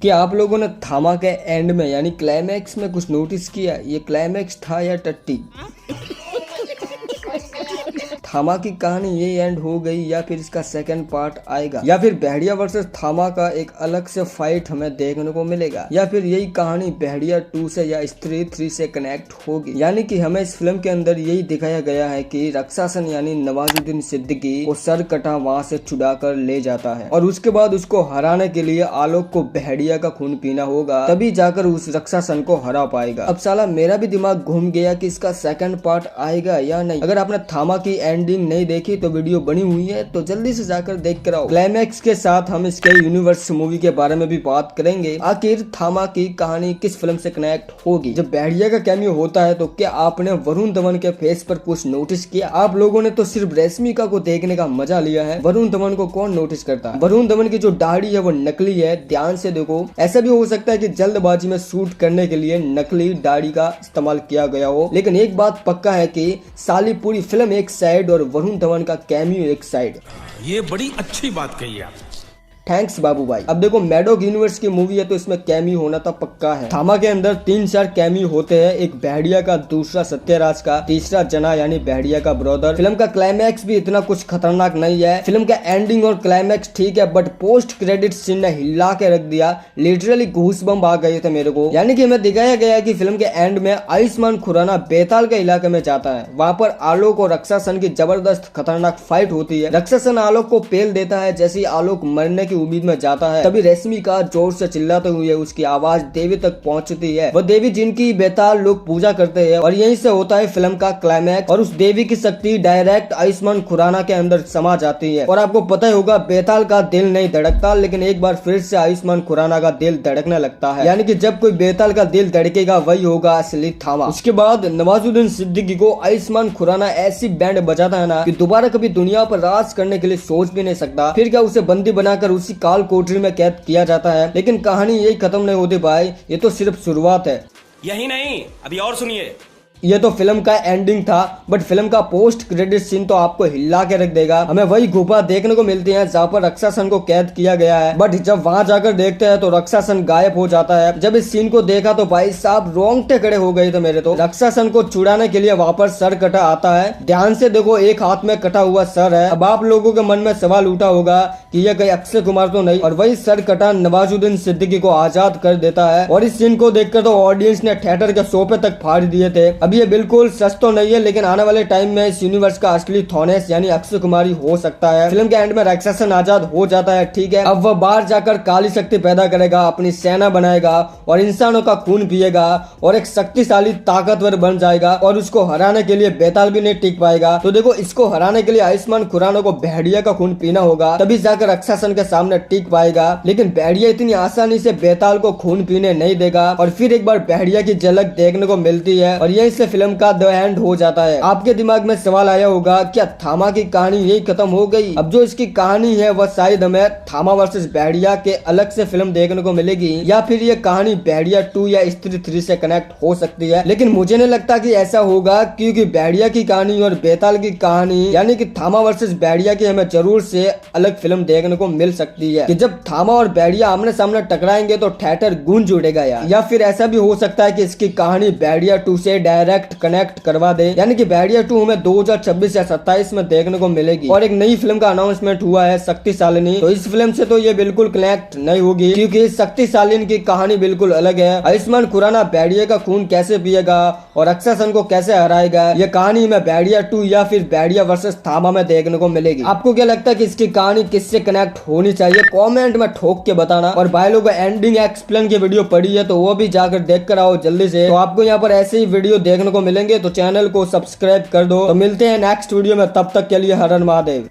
कि आप लोगों ने थामा के एंड में यानी क्लाइमैक्स में कुछ नोटिस किया? ये क्लाइमैक्स था या टट्टी? थामा की कहानी ये एंड हो गई या फिर इसका सेकंड पार्ट आएगा, या फिर भेड़िया वर्सेस थामा का एक अलग से फाइट हमें देखने को मिलेगा, या फिर यही कहानी भेड़िया 2 से या स्त्री 3 से कनेक्ट होगी। यानी कि हमें इस फिल्म के अंदर यही दिखाया गया है कि रक्षासन यानी नवाजुद्दीन सिद्दीकी को सर कटा वहाँ से छुड़ा कर ले जाता है और उसके बाद उसको हराने के लिए आलोक को भेड़िया का खून पीना होगा, तभी जाकर उस रक्षासन को हरा पाएगा। अब साला मेरा भी दिमाग घूम गया कि इसका सेकंड पार्ट आएगा या नहीं। अगर आपने थामा की एंडिंग नहीं देखी तो वीडियो बनी हुई है, तो जल्दी से जाकर देख कर आओ। क्लाइमैक्स के साथ हम इसके यूनिवर्स मूवी के बारे में भी बात करेंगे, आखिर थामा की कहानी किस फिल्म से कनेक्ट होगी। जब भेड़िया का कैमियो होता है तो क्या आपने वरुण धवन के फेस पर कुछ नोटिस किया? आप लोगों ने तो सिर्फ रेशमिका को देखने का मजा लिया है, वरुण धवन को कौन नोटिस करता है? वरुण धवन की जो दाढ़ी है वो नकली है, ध्यान से देखो। ऐसा भी हो सकता है कि जल्दबाजी में शूट करने के लिए नकली दाढ़ी का इस्तेमाल किया गया हो, लेकिन एक बात पक्का है कि साली पूरी फिल्म एक साइड और वरुण धवन का कैमियो एक साइड। ये बड़ी अच्छी बात कही आप। थैंक्स बाबू भाई। अब देखो मैडॉग यूनिवर्स की मूवी है तो इसमें कैमियो होना तो पक्का है। थामा के अंदर 3-4 कैमियो होते हैं, एक भेड़िया का, दूसरा सत्यराज का, तीसरा जना यानी भेड़िया का ब्रदर। फिल्म का क्लाइमैक्स भी इतना कुछ खतरनाक नहीं है। फिल्म का एंडिंग और क्लाइमैक्स ठीक है, बट पोस्ट क्रेडिट सीन ने हिला के रख दिया। लिटरली घूस बम आ गए थे मेरे को। यानी कि हमें दिखाया गया है कि फिल्म के एंड में आयुष्मान खुराना बेताल के इलाके में जाता है, वहाँ पर आलोक और रक्षासन की जबरदस्त खतरनाक फाइट होती है। रक्षासन आलोक को पेल देता है। जैसे आलोक मरने की उम्मीद में जाता है तभी रेशमिका जोर से चिल्लाते हुए उसकी आवाज देवी तक पहुंचती है, वो देवी जिनकी बेताल लोग पूजा करते हैं। और यहीं से होता है फिल्म का क्लाइमैक्स और उस देवी की शक्ति डायरेक्ट आयुष्मान खुराना के अंदर समा जाती है। और आपको पता ही होगा बेताल का दिल नहीं धड़कता, लेकिन एक बार फिर से आयुष्मान खुराना का दिल धड़कने लगता है। यानी कि जब कोई बेताल का दिल धड़केगा वही होगा असली थामा। उसके बाद नवाजुद्दीन सिद्दीकी को आयुष्मान खुराना ऐसी बैंड बजाता है ना कि दोबारा कभी दुनिया पर राज करने के लिए सोच भी नहीं सकता। फिर क्या उसे बंदी बनाकर उसी काल कोठरी में कैद किया जाता है। लेकिन कहानी यही खत्म नहीं होती भाई, ये तो सिर्फ शुरुआत है। यही नहीं, अभी और सुनिए। ये तो फिल्म का एंडिंग था, बट फिल्म का पोस्ट क्रेडिट सीन तो आपको हिला के रख देगा। हमें वही गुफा देखने को मिलती है जहाँ पर रक्षासन को कैद किया गया है, बट जब वहाँ जाकर देखते हैं तो रक्षासन गायब हो जाता है। जब इस सीन को देखा तो भाई साहब रोंगटे खड़े हो गए थे मेरे। तो रक्षासन को छुड़ाने के लिए वहाँ पर सर कटा आता है। ध्यान से देखो, एक हाथ में कटा हुआ सर है। अब आप लोगों के मन में सवाल उठा होगा कि ये कहीं अक्षय कुमार तो नहीं, और वही सर कटा नवाजुद्दीन सिद्दीकी को आजाद कर देता है। और इस सीन को देखकर तो ऑडियंस ने थिएटर के सोफे तक फाड़ दिए थे। अब ये बिल्कुल सच तो नहीं है, लेकिन आने वाले टाइम में इस यूनिवर्स का असली थॉनेस यानी अक्षय कुमार ही हो सकता है। फिल्म के एंड में रक्षासन आजाद हो जाता है, ठीक है। अब वह बाहर जाकर काली शक्ति पैदा करेगा, अपनी सेना बनाएगा और इंसानों का खून पिएगा और एक शक्तिशाली ताकतवर बन जाएगा। और उसको हराने के लिए बेताल भी नहीं टिक पाएगा। तो देखो, इसको हराने के लिए आयुष्मान खुराना को भेड़िया का खून पीना होगा, तभी जाकर रक्षासन के सामने टिक पाएगा। लेकिन भेड़िया इतनी आसानी से बेताल को खून पीने नहीं देगा। और फिर एक बार भेड़िया की झलक देखने को मिलती है और यहीं से फिल्म का द एंड हो जाता है। आपके दिमाग में सवाल आया होगा, क्या थामा की कहानी यही खत्म हो गई? अब जो इसकी कहानी है वह शायद हमें थामा वर्सेस भेड़िया के अलग से फिल्म देखने को मिलेगी, या फिर ये कहानी भेड़िया 2 या स्त्री 3 से कनेक्ट हो सकती है। लेकिन मुझे नहीं लगता कि ऐसा होगा, क्योंकि भेड़िया की कहानी और बेताल की कहानी यानी कि थामा वर्सेस भेड़िया की हमें जरूर से अलग फिल्म देखने को मिल सकती है। कि जब थामा और भेड़िया आमने सामने टकराएंगे तो थिएटर गूंज उड़ेगा यार। या फिर ऐसा भी हो सकता है कि इसकी कहानी भेड़िया 2 से डायरेक्ट कनेक्ट करवा दे, यानी कि भेड़िया 2 हमें 2026 या 27 में देखने को मिलेगी। और एक नई फिल्म का अनाउंसमेंट हुआ है, शक्तिशालिनी। तो इस फिल्म से तो ये बिल्कुल कनेक्ट नहीं होगी, क्योंकि शक्तिशालिनी की कहानी बिल्कुल अलग है। आयुष्मान खुराना भेड़िया का खून कैसे पिएगा और रक्षासन को कैसे हराएगा, ये कहानी में भेड़िया 2 या फिर भेड़िया वर्सेस थामा में देखने को मिलेगी। आपको क्या लगता है कि इसकी कहानी किससे कनेक्ट होनी चाहिए? कमेंट में ठोक के बताना। और भाई लोगों, एंडिंग एक्सप्लेन की वीडियो पड़ी है तो वो भी जाकर देख कर आओ जल्दी से। तो आपको यहाँ पर ऐसे ही वीडियो देखने को मिलेंगे, तो चैनल को सब्सक्राइब कर दो। तो मिलते हैं नेक्स्ट वीडियो में, तब तक के लिए हर हर महादेव।